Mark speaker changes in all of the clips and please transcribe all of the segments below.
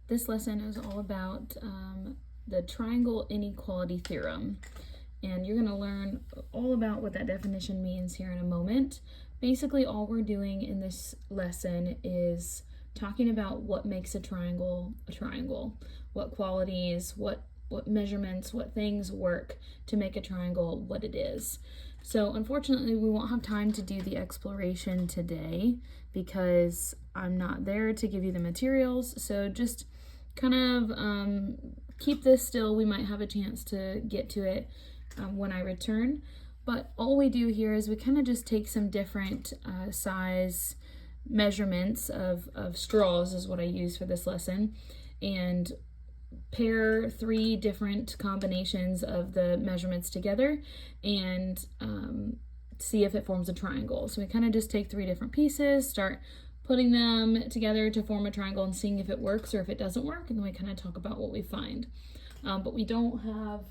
Speaker 1: This lesson is all about the triangle inequality theorem, and you're going to learn all about what that definition means here in a moment. Basically, all we're doing in this lesson is talking about what makes a triangle, what qualities, what measurements, what things work to make a triangle what it is. So unfortunately, we won't have time to do the exploration today because I'm not there to give you the materials. So just kind of keep this still. We might have a chance to get to it when I return. But all we do here is we kind of just take some different size measurements of straws is what I use for this lesson, and pair 3 different combinations of the measurements together and see if it forms a triangle. So we kind of just take 3 different pieces, start putting them together to form a triangle and seeing if it works or if it doesn't work, and then we kind of talk about what we find. But we don't have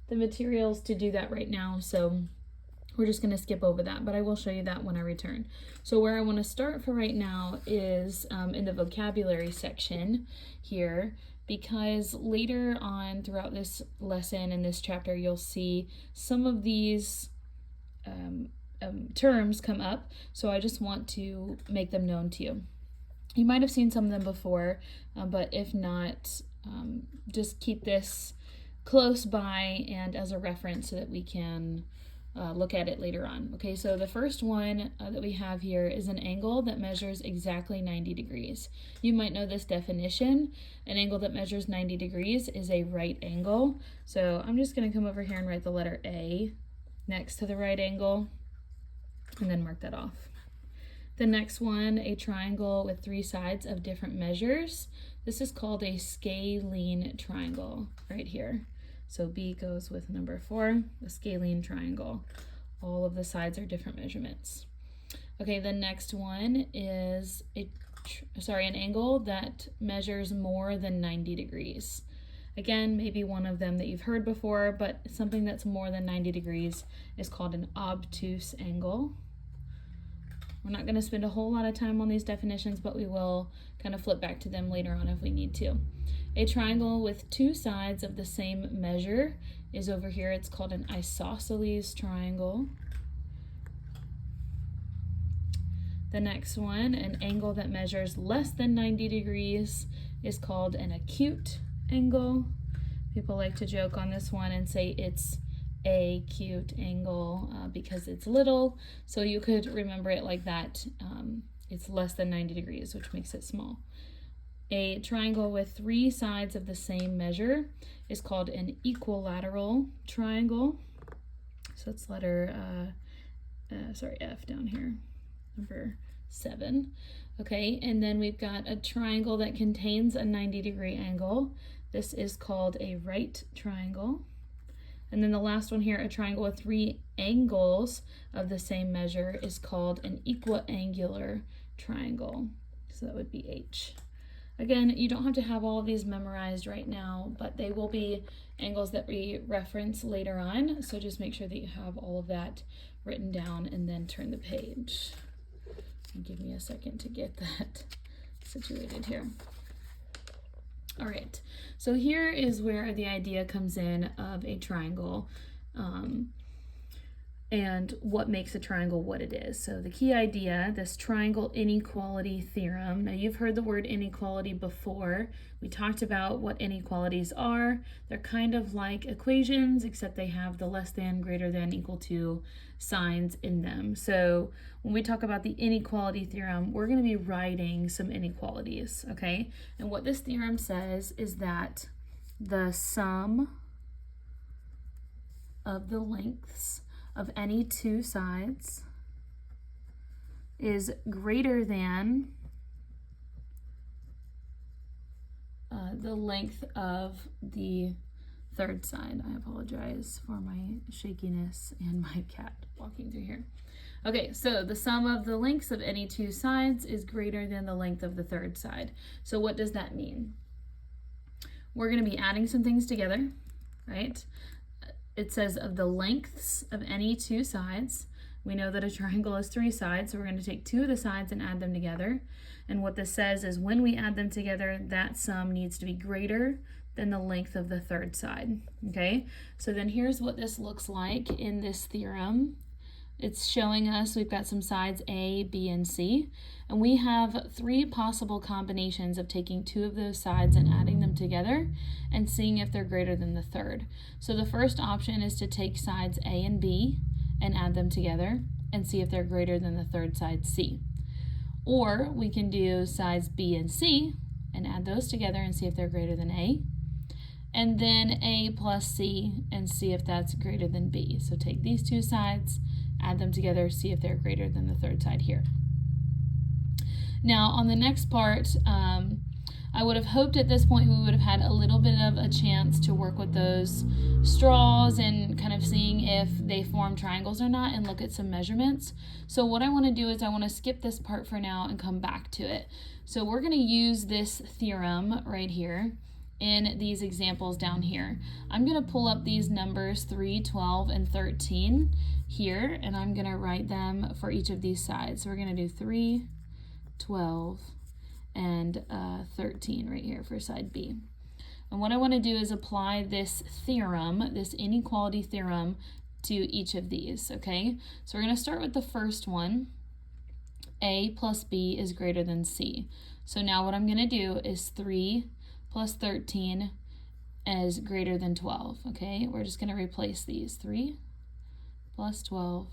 Speaker 1: the materials to do that right now, so we're just going to skip over that, but I will show you that when I return. So where I want to start for right now is in the vocabulary section here, because later on throughout this lesson and this chapter, you'll see some of these terms come up, so I just want to make them known to you. You might have seen some of them before, but if not, just keep this close by and as a reference so that we can look at it later on. Okay, so the first one that we have here is an angle that measures exactly 90 degrees. You might know this definition. An angle that measures 90 degrees is a right angle. So I'm just going to come over here and write the letter A next to the right angle and then mark that off. The next one, a triangle with 3 sides of different measures. This is called a scalene triangle right here. So B goes with number 4, the scalene triangle. All of the sides are different measurements. Okay, the next one is an angle that measures more than 90 degrees. Again, maybe one of them that you've heard before, but something that's more than 90 degrees is called an obtuse angle. We're not going to spend a whole lot of time on these definitions, but we will kind of flip back to them later on if we need to. A triangle with 2 sides of the same measure is over here. It's called an isosceles triangle. The next one, an angle that measures less than 90 degrees, is called an acute angle. People like to joke on this one and say it's acute angle because it's little, so you could remember it like that. It's less than 90 degrees, which makes it small. A triangle with 3 sides of the same measure is called an equilateral triangle. So it's letter F down here, number 7. Okay, and then we've got a triangle that contains a 90-degree angle. This is called a right triangle. And then the last one here, a triangle with 3 angles of the same measure, is called an equiangular triangle. So that would be H. Again, you don't have to have all of these memorized right now, but they will be angles that we reference later on. So just make sure that you have all of that written down and then turn the page. And give me a second to get that situated here. All right, so here is where the idea comes in of a triangle and what makes a triangle what it is. So the key idea, this triangle inequality theorem. Now you've heard the word inequality before. We talked about what inequalities are. They're kind of like equations, except they have the less than, greater than, equal to signs in them. So when we talk about the inequality theorem, we're going to be writing some inequalities, okay? And what this theorem says is that the sum of the lengths of any 2 sides is greater than the length of the third side. I apologize for my shakiness and my cat walking through here. Okay, so the sum of the lengths of any 2 sides is greater than the length of the third side. So what does that mean? We're going to be adding some things together, right? It says of the lengths of any 2 sides. We know that a triangle has 3 sides, so we're going to take 2 of the sides and add them together. And what this says is when we add them together, that sum needs to be greater than the length of the third side. Okay, so then here's what this looks like in this theorem. It's showing us we've got some sides A, B, and C, and we have 3 possible combinations of taking 2 of those sides and adding them together and seeing if they're greater than the third. So the first option is to take sides A and B and add them together and see if they're greater than the third side, C. Or we can do sides B and C and add those together and see if they're greater than A. And then A plus C and see if that's greater than B. So take these 2 sides, add them together, see if they're greater than the third side here. Now on the next part, I would have hoped at this point we would have had a little bit of a chance to work with those straws and kind of seeing if they form triangles or not and look at some measurements. So what I want to do is I want to skip this part for now and come back to it. So we're going to use this theorem right here in these examples down here. I'm going to pull up these numbers 3, 12, and 13 here, and I'm going to write them for each of these sides. So we're going to do 3, 12, and 13 right here for side B. And what I want to do is apply this theorem, this inequality theorem, to each of these, okay? So we're going to start with the first one. A plus B is greater than C. So now what I'm going to do is 3 plus 13 is greater than 12, okay? We're just going to replace these. 3 plus 12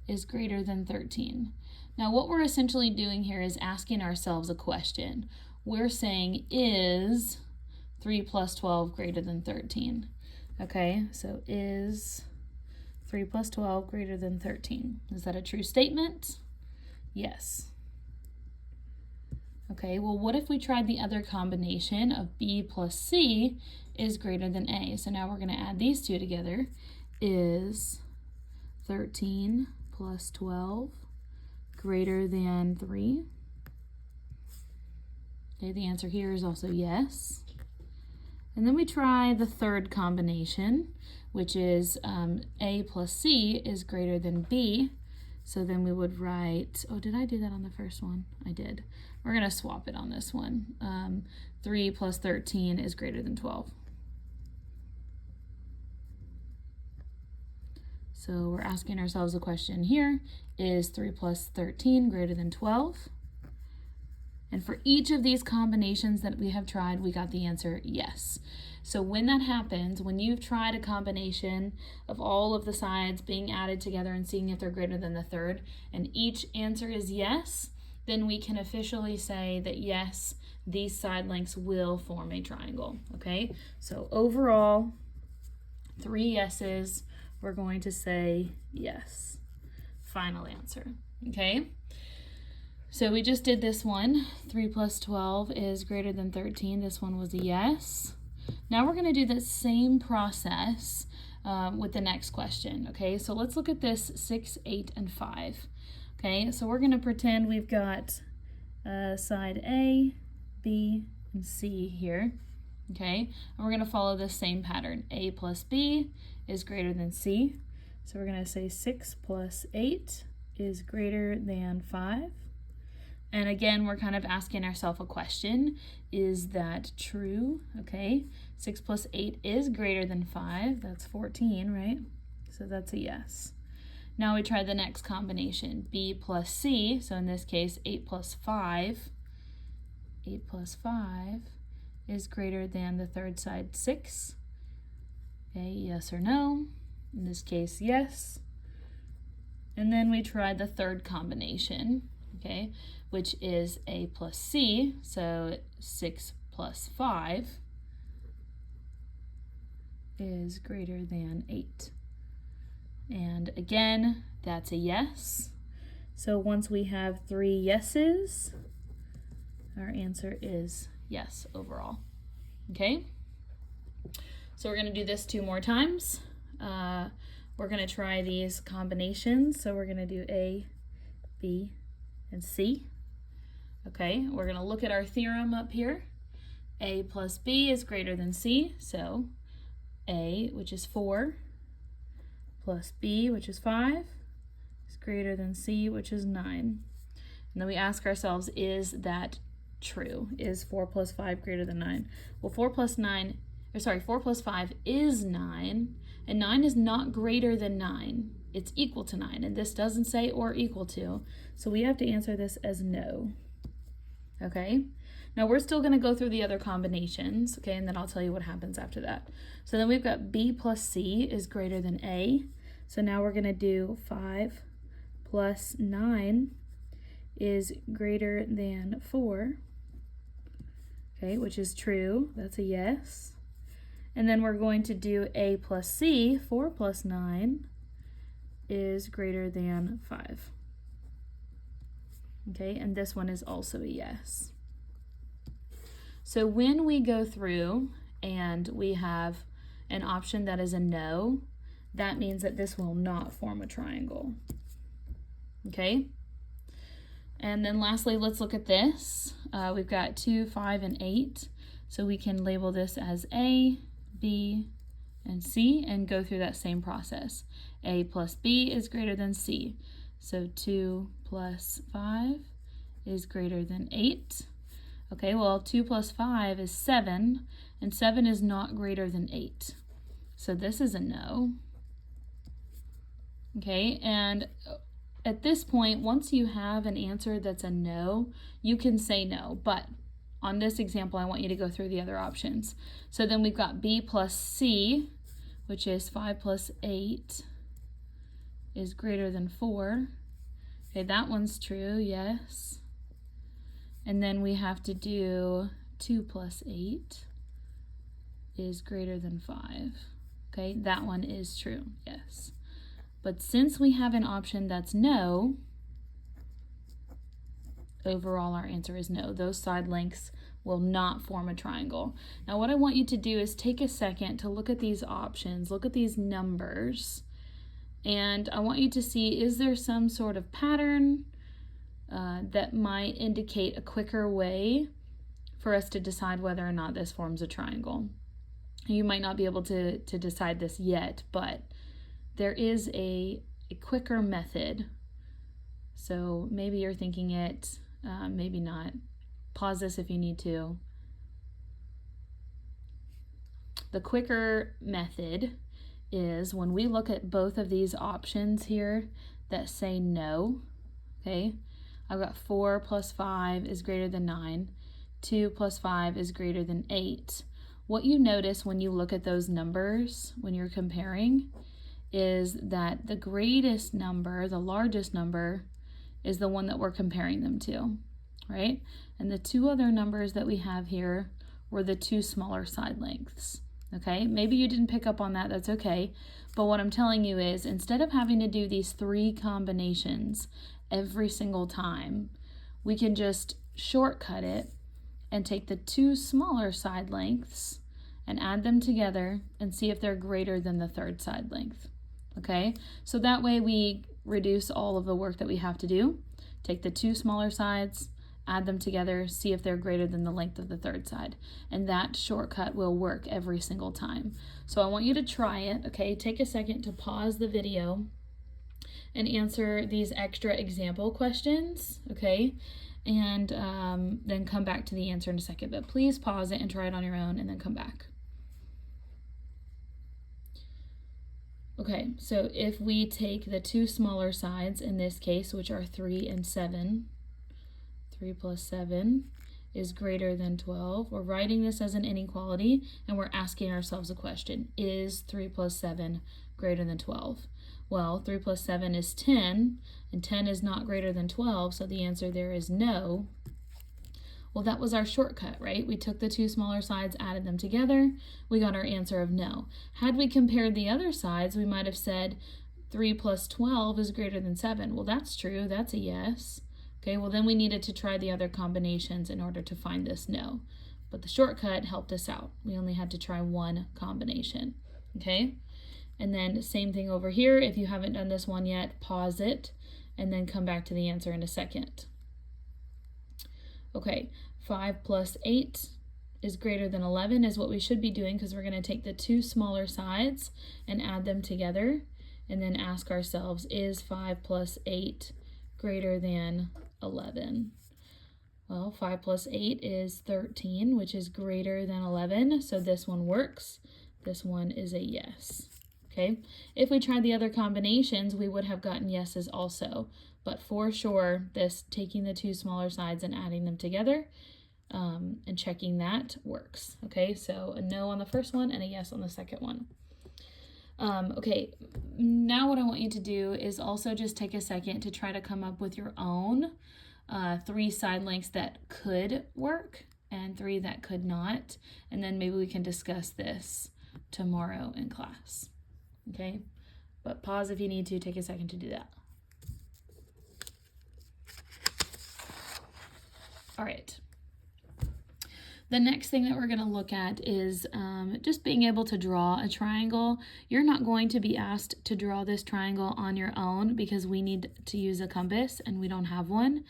Speaker 1: is greater than 13. Now what we're essentially doing here is asking ourselves a question. We're saying, is 3 plus 12 greater than 13? Okay, so is 3 plus 12 greater than 13? Is that a true statement? Yes. Okay, well what if we tried the other combination of B plus C is greater than A? So now we're going to add these 2 together. Is 13 plus 12 greater than 3? Okay, the answer here is also yes. And then we try the third combination, which is A plus C is greater than B. So then we would write, oh, did I do that on the first one? I did. We're going to swap it on this one. 3 plus 13 is greater than 12. So we're asking ourselves a question here. Is 3 plus 13 greater than 12? And for each of these combinations that we have tried, we got the answer yes. So when that happens, when you've tried a combination of all of the sides being added together and seeing if they're greater than the third, and each answer is yes, then we can officially say that yes, these side lengths will form a triangle, okay? So overall, 3 yeses, we're going to say yes. Final answer, okay? So we just did this one. 3 plus 12 is greater than 13. This one was a yes. Now we're going to do the same process with the next question, okay? So let's look at this 6, 8, and 5. Okay, so we're going to pretend we've got side A, B, and C here, okay? And we're going to follow the same pattern. A plus B is greater than C. So we're going to say 6 plus 8 is greater than 5. And again, we're kind of asking ourselves a question. Is that true? Okay, 6 plus 8 is greater than 5. That's 14, right? So that's a yes. Now we try the next combination, B plus C. So in this case, 8 plus 5. 8 plus 5 is greater than the third side, 6. Okay, yes or no? In this case, yes. And then we try the third combination, okay, which is A plus C, so 6 plus 5 is greater than 8. And again, that's a yes. So once we have 3 yeses, our answer is yes overall, okay? So we're gonna do this 2 more times. We're gonna try these combinations. So we're gonna do A, B, and C. Okay, we're going to look at our theorem up here. A plus B is greater than C, so A, which is 4, plus B, which is 5, is greater than C, which is 9. And then we ask ourselves, is that true? Is 4 plus 5 greater than 9? Well, 4 plus 5 is 9, and 9 is not greater than 9. It's equal to 9, and this doesn't say or equal to, so we have to answer this as no. Okay? Now we're still going to go through the other combinations, okay, and then I'll tell you what happens after that. So then we've got B plus C is greater than A. So now we're going to do 5 plus 9 is greater than 4, okay, which is true. That's a yes. And then we're going to do A plus C, 4 plus 9 is greater than 5. Okay, and this one is also a yes. So when we go through and we have an option that is a no, that means that this will not form a triangle. Okay? And then lastly, let's look at this. We've got 2, 5, and 8. So we can label this as A, B, and C and go through that same process. A plus B is greater than C. So 2 plus 5 is greater than 8. Okay, well, 2 plus 5 is 7, and 7 is not greater than 8. So this is a no. Okay, and at this point, once you have an answer that's a no, you can say no. But on this example, I want you to go through the other options. So then we've got B plus C, which is 5 plus 8 is greater than 4. Okay, that one's true, yes. And then we have to do 2 plus 8 is greater than 5. Okay, that one is true, yes. But since we have an option that's no, overall our answer is no. Those side lengths will not form a triangle. Now what I want you to do is take a second to look at these options, look at these numbers, and I want you to see, is there some sort of pattern that might indicate a quicker way for us to decide whether or not this forms a triangle. You might not be able to decide this yet, but there is a quicker method. So maybe you're thinking it, maybe not. Pause this if you need to. The quicker method is when we look at both of these options here that say no, okay? I've got 4 plus 5 is greater than 9. 2 plus 5 is greater than 8. What you notice when you look at those numbers, when you're comparing, is that the greatest number, the largest number, is the one that we're comparing them to, right? And the two other numbers that we have here were the two smaller side lengths, okay? Maybe you didn't pick up on that, that's okay. But what I'm telling you is, instead of having to do these 3 combinations every single time, we can just shortcut it and take the 2 smaller side lengths and add them together and see if they're greater than the 3rd side length. Okay, so that way we reduce all of the work that we have to do. Take the 2 smaller sides, add them together, see if they're greater than the length of the 3rd side. And that shortcut will work every single time. So I want you to try it, okay? Take a second to pause the video and answer these extra example questions, okay? And then come back to the answer in a second. But please pause it and try it on your own and then come back. Okay, so if we take the 2 smaller sides in this case, which are 3 and 7, 3 plus 7 is greater than 12. We're writing this as an inequality, and we're asking ourselves a question. Is 3 plus 7 greater than 12? Well, 3 plus 7 is 10, and 10 is not greater than 12, so the answer there is no. Well, that was our shortcut, right? We took the 2 smaller sides, added them together, we got our answer of no. Had we compared the other sides, we might have said 3 plus 12 is greater than 7. Well, that's true, that's a yes. Okay, well then we needed to try the other combinations in order to find this no. But the shortcut helped us out. We only had to try one combination, okay? And then same thing over here. If you haven't done this one yet, pause it and then come back to the answer in a second. Okay, 5 plus 8 is greater than 11 is what we should be doing, because we're going to take the 2 smaller sides and add them together. and then ask ourselves, is 5 plus 8 greater than 11? Well, 5 plus 8 is 13, which is greater than 11, so this one works. This one is a yes. Okay, if we tried the other combinations, we would have gotten yeses also, but for sure, this taking the two smaller sides and adding them together and checking that works. Okay, so a no on the first one and a yes on the second one. Okay, now what I want you to do is also just take a second to try to come up with your own 3 side lengths that could work and 3 that could not, and then maybe we can discuss this tomorrow in class. Okay, but pause if you need to, take a second to do that. All right. The next thing that we're going to look at is just being able to draw a triangle. You're not going to be asked to draw this triangle on your own because we need to use a compass and we don't have one.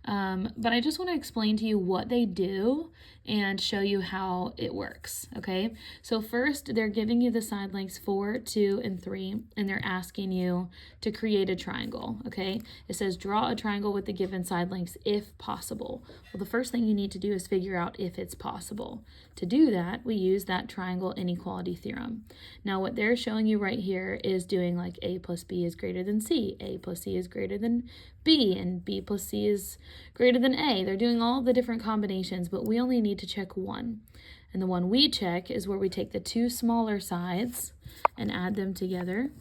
Speaker 1: But I just want to explain to you what they do and show you how it works, okay? So first, they're giving you the side lengths 4, 2, and 3, and they're asking you to create a triangle, okay? It says draw a triangle with the given side lengths if possible. Well, the first thing you need to do is figure out if it's possible. To do that, we use that triangle inequality theorem. Now, what they're showing you right here is doing like A plus B is greater than C, A plus C is greater than B, and B plus C is greater than A. They're doing all the different combinations, but we only need to check one. And the one we check is where we take the two smaller sides and add them together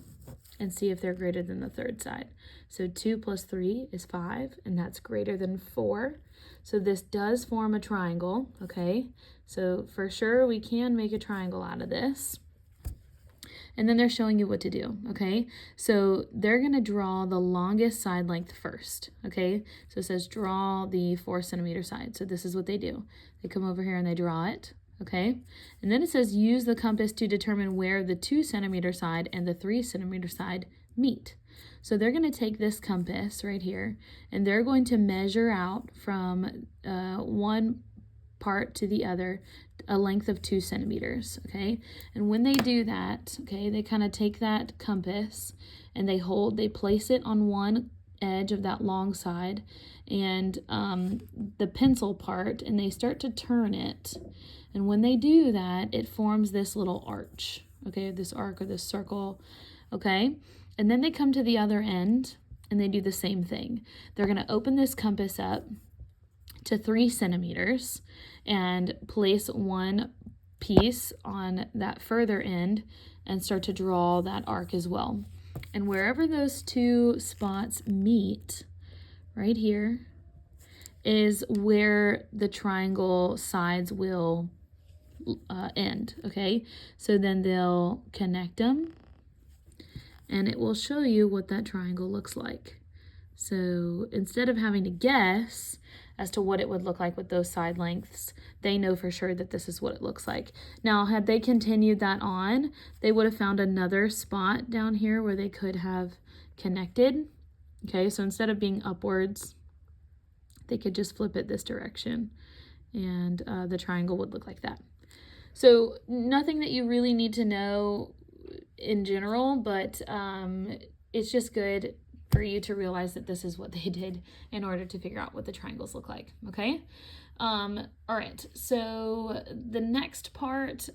Speaker 1: and see if they're greater than the third side. So 2 plus 3 is 5, and that's greater than 4. So this does form a triangle, okay? So for sure we can make a triangle out of this. And then they're showing you what to do, okay? So they're gonna draw the longest side length first, okay? So it says draw the 4 centimeter side. So this is what they do. They come over here and they draw it, okay? And then it says use the compass to determine where the 2 centimeter side and the 3 centimeter side meet. So they're gonna take this compass right here and they're going to measure out from one part to the other a length of 2 centimeters, okay? And when they do that, okay, they kind of take that compass and they place it on one edge of that long side and the pencil part, and they start to turn it. And when they do that, it forms this little arch, okay, this arc or this circle, okay? And then they come to the other end and they do the same thing. They're gonna open this compass up to 3 centimeters and place one piece on that further end and start to draw that arc as well. And wherever those two spots meet, right here, is where the triangle sides will end, okay? So then they'll connect them and it will show you what that triangle looks like. So instead of having to guess as to what it would look like with those side lengths, they know for sure that this is what it looks like. Now, had they continued that on, they would have found another spot down here where they could have connected. Okay, so instead of being upwards, they could just flip it this direction and the triangle would look like that. So nothing that you really need to know in general, but it's just good for you to realize that this is what they did in order to figure out what the triangles look like, okay? All right, so the next part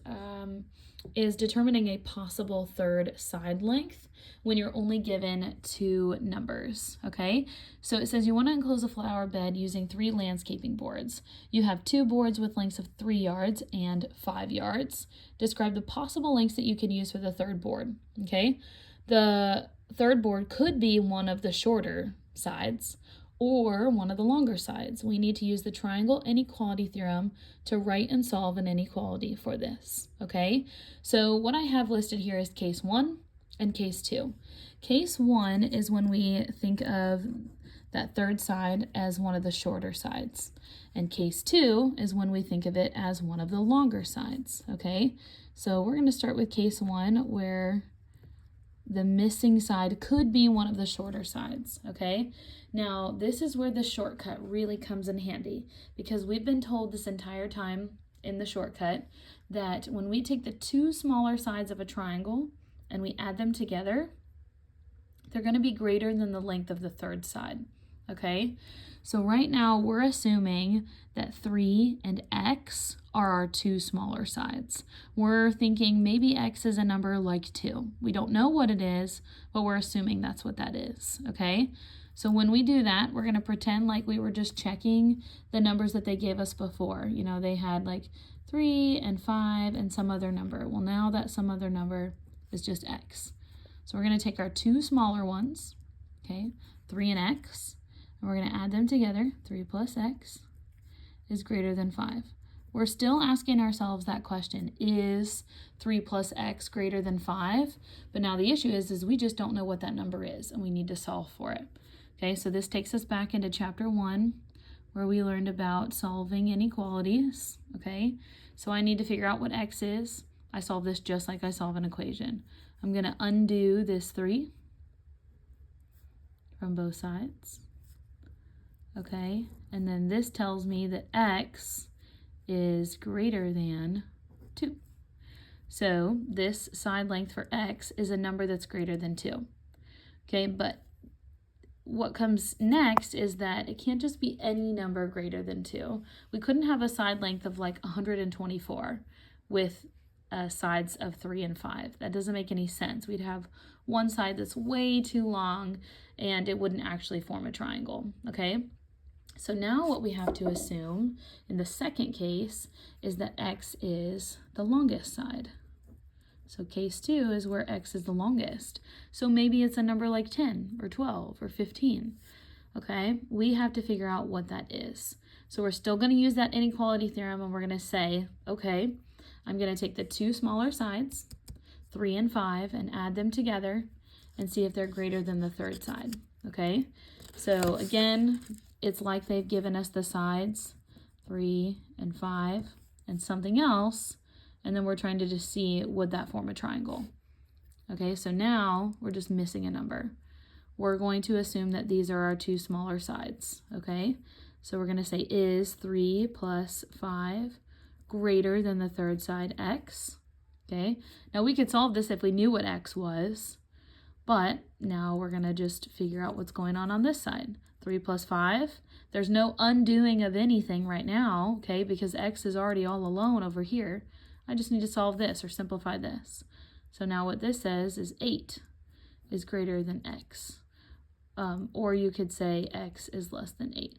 Speaker 1: is determining a possible third side length when you're only given 2 numbers, okay? So it says you want to enclose a flower bed using 3 landscaping boards. You have 2 boards with lengths of 3 yards and 5 yards. Describe the possible lengths that you can use for the third board, okay? The third board could be one of the shorter sides or one of the longer sides. We need to use the triangle inequality theorem to write and solve an inequality for this, okay? So what I have listed here is case 1 and case 2. Case 1 is when we think of that third side as one of the shorter sides. And case 2 is when we think of it as one of the longer sides, okay? So we're going to start with case 1 where the missing side could be one of the shorter sides, okay? Now, this is where the shortcut really comes in handy because we've been told this entire time in the shortcut that when we take the 2 smaller sides of a triangle and we add them together, they're going to be greater than the length of the third side, okay? So right now we're assuming that 3 and x are our two smaller sides. We're thinking maybe x is a number like 2. We don't know what it is, but we're assuming that's what that is, okay? So when we do that, we're going to pretend like we were just checking the numbers that they gave us before. You know, they had like 3 and 5 and some other number. Well, now that some other number is just x. So we're going to take our two smaller ones, okay, 3 and x, and we're going to add them together. 3 plus x is greater than 5. We're still asking ourselves that question, is 3 plus x greater than 5? But now the issue is we just don't know what that number is, and we need to solve for it. Okay, so this takes us back into chapter 1, where we learned about solving inequalities, okay? So I need to figure out what x is. I solve this just like I solve an equation. I'm going to undo this 3 from both sides, okay? And then this tells me that x is greater than 2. So this side length for x is a number that's greater than 2, okay? But what comes next is that it can't just be any number greater than 2. We couldn't have a side length of like 124 with sides of 3 and 5. That doesn't make any sense. We'd have one side that's way too long and it wouldn't actually form a triangle, okay? So now what we have to assume in the second case is that x is the longest side. So case 2 is where x is the longest. So maybe it's a number like 10 or 12 or 15. Okay, we have to figure out what that is. So we're still going to use that inequality theorem and we're going to say, okay, I'm going to take the two smaller sides, 3 and 5, and add them together and see if they're greater than the third side. Okay, so again, it's like they've given us the sides, 3 and 5, and something else. And then we're trying to just see, would that form a triangle? Okay, so now we're just missing a number. We're going to assume that these are our two smaller sides, okay? So we're going to say, is 3 plus 5 greater than the third side, x? Okay, now we could solve this if we knew what x was, but now we're going to just figure out what's going on this side. 3 plus 5, there's no undoing of anything right now, okay, because x is already all alone over here. I just need to solve this or simplify this. So now what this says is 8 is greater than x. Or you could say x is less than 8.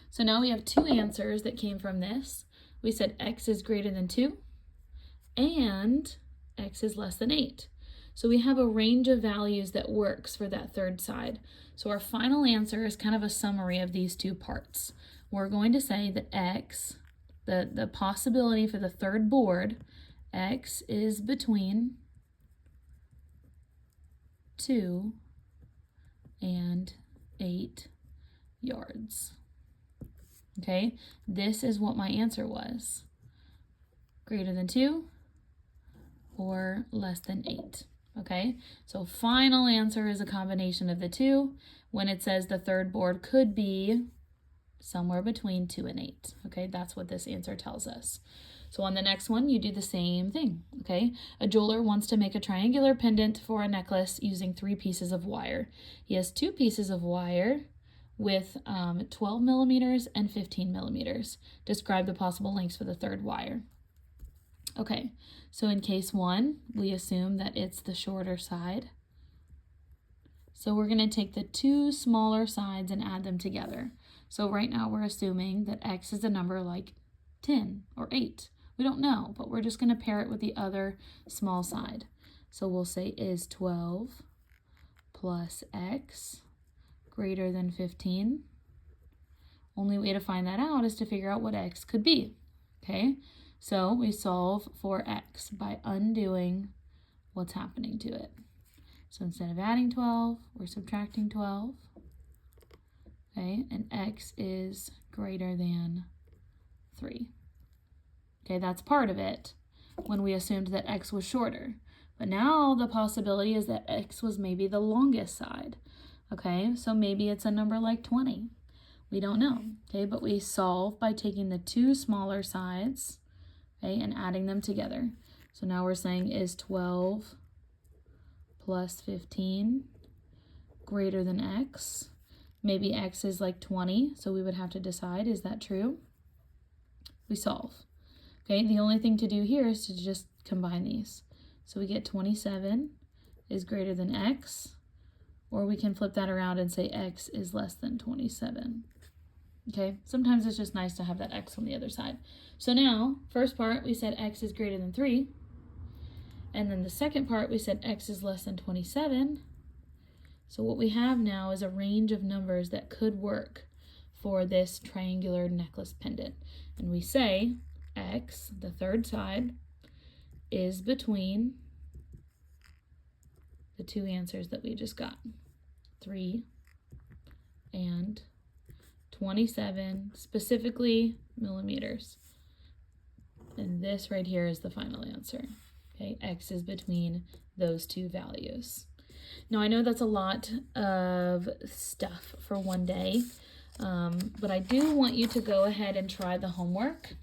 Speaker 1: So now we have two answers that came from this. We said x is greater than 2 and x is less than 8. So we have a range of values that works for that third side. So our final answer is kind of a summary of these two parts. We're going to say that x, the possibility for the third board, x is between 2 and 8 yards. Okay, this is what my answer was. Greater than 2 or less than 8. Okay, so final answer is a combination of the two when it says the third board could be somewhere between 2 and 8. Okay, that's what this answer tells us. So on the next one, you do the same thing. Okay, a jeweler wants to make a triangular pendant for a necklace using 3 pieces of wire. He has 2 pieces of wire with 12 millimeters and 15 millimeters. Describe the possible lengths for the third wire. Okay, so in case 1, we assume that it's the shorter side. So we're going to take the 2 smaller sides and add them together. So right now we're assuming that x is a number like 10 or 8. We don't know, but we're just going to pair it with the other small side. So we'll say is 12 plus x greater than 15. Only way to find that out is to figure out what x could be. Okay, so we solve for x by undoing what's happening to it. So instead of adding 12, we're subtracting 12. Okay, and x is greater than 3. Okay, that's part of it when we assumed that x was shorter. But now the possibility is that x was maybe the longest side. Okay, so maybe it's a number like 20. We don't know. Okay, but we solve by taking the 2 smaller sides, okay, and adding them together. So now we're saying is 12 plus 15 greater than x. Maybe x is like 20, so we would have to decide, is that true? We solve. Okay, the only thing to do here is to just combine these. So we get 27 is greater than x, or we can flip that around and say x is less than 27. Okay, sometimes it's just nice to have that x on the other side. So now, first part, we said x is greater than 3. And then the second part, we said x is less than 27. So what we have now is a range of numbers that could work for this triangular necklace pendant. And we say x, the third side, is between the two answers that we just got, 3 and 27, specifically millimeters. And this right here is the final answer. Okay, x is between those two values. Now I know that's a lot of stuff for one day, but I do want you to go ahead and try the homework.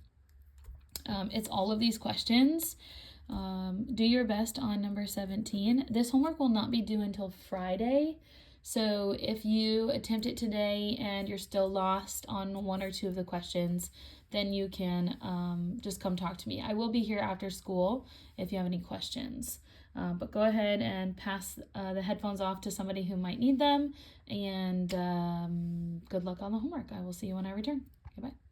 Speaker 1: It's all of these questions. Do your best on number 17. This homework will not be due until Friday. So if you attempt it today and you're still lost on one or two of the questions, then you can just come talk to me. I will be here after school if you have any questions. But go ahead and pass the headphones off to somebody who might need them. And good luck on the homework. I will see you when I return. Goodbye.